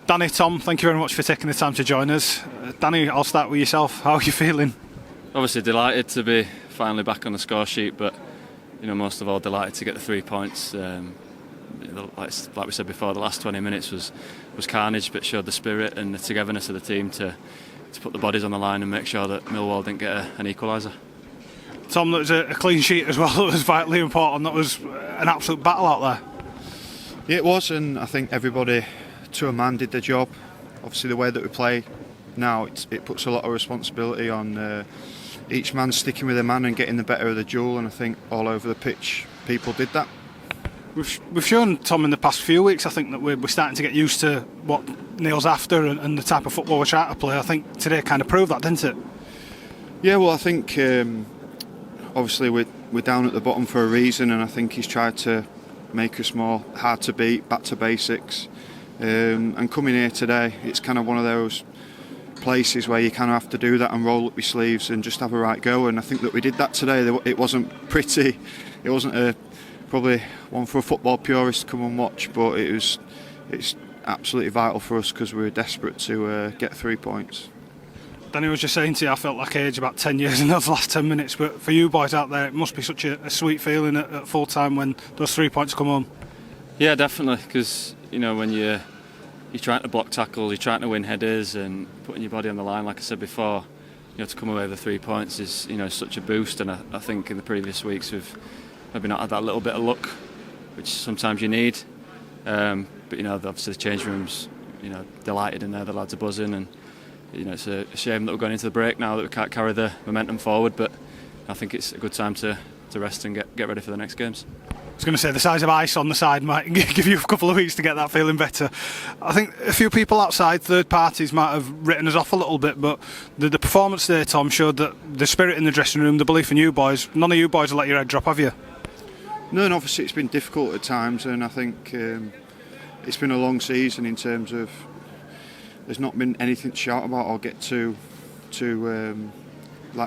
Danny, Tom, thank you very much for taking the time to join us. Danny, I'll start with yourself. How are you feeling? Obviously delighted to be finally back on the score sheet, but most of all delighted to get the 3 points. Like we said before, the last 20 minutes was carnage, but showed the spirit and the togetherness of the team to put the bodies on the line and make sure that Millwall didn't get an equaliser. Tom, that was a clean sheet as well. That was vitally important. That was an absolute battle out there. Yeah, it was, and I think everybody to a man did their job. Obviously the way that we play now, it puts a lot of responsibility on each man sticking with their man and getting the better of the duel, and I think all over the pitch people did that. We've shown, Tom, in the past few weeks, I think that we're starting to get used to what Neil's after and the type of football we're trying to play. I think today kind of proved that, didn't it? Yeah, well, I think obviously we're down at the bottom for a reason, and I think he's tried to make us more hard to beat, back to basics. And coming here today, it's kind of one of those places where you kind of have to do that and roll up your sleeves and just have a right go, and I think that we did that today. It wasn't pretty, it wasn't probably one for a football purist to come and watch, but it's absolutely vital for us because we were desperate to get 3 points. Danny was just saying to you, I felt like I aged about 10 years in those last 10 minutes, but for you boys out there, it must be such a sweet feeling at full time when those 3 points come home. Yeah, definitely, because when you're trying to block tackles, you're trying to win headers and putting your body on the line, like I said before, to come away with the 3 points is such a boost. And I think in the previous weeks we've maybe not had that little bit of luck, which sometimes you need. But obviously the change rooms, delighted in there, the lads are buzzing, and it's a shame that we're going into the break now that we can't carry the momentum forward. But I think it's a good time to rest and get ready for the next games. I was going to say the size of ice on the side might give you a couple of weeks to get that feeling better. I think a few people outside, third parties, might have written us off a little bit, but the performance there, Tom, showed that the spirit in the dressing room, the belief in you boys, none of you boys have let your head drop, have you? No, and obviously it's been difficult at times, and I think it's been a long season in terms of there's not been anything to shout about or get too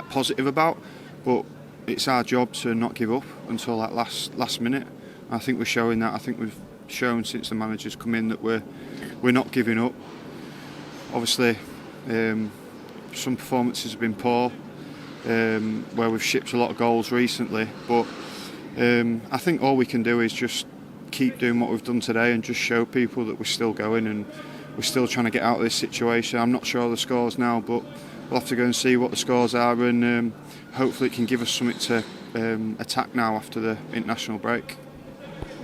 positive about, but it's our job to not give up until that last minute. I think we're showing that. I think we've shown since the manager's come in that we're not giving up. Obviously, some performances have been poor, where we've shipped a lot of goals recently. But I think all we can do is just keep doing what we've done today and just show people that we're still going and we're still trying to get out of this situation. I'm not sure of the scores now, but we'll have to go and see what the scores are, and hopefully it can give us something to attack now after the international break.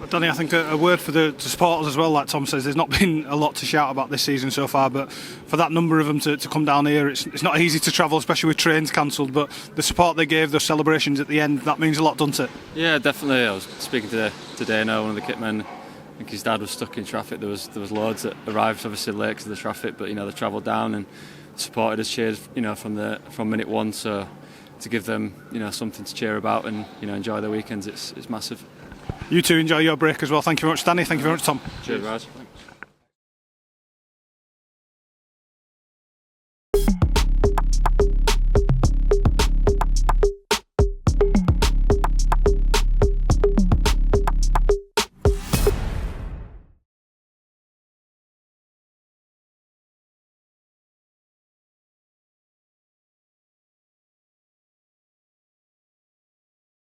Danny, I think a word for the supporters as well, like Tom says, there's not been a lot to shout about this season so far, but for that number of them to come down here, it's not easy to travel, especially with trains cancelled, but the support they gave, those celebrations at the end, that means a lot, doesn't it? Yeah, definitely. I was speaking to Dano, one of the kit men. I think his dad was stuck in traffic. There was loads that arrived obviously late because of the traffic, but they travelled down and supported us, cheered from minute one. So to give them something to cheer about and enjoy their weekends, it's massive. You two enjoy your break as well. Thank you very much, Danny. Thank you very much, Tom. Cheers, Raj.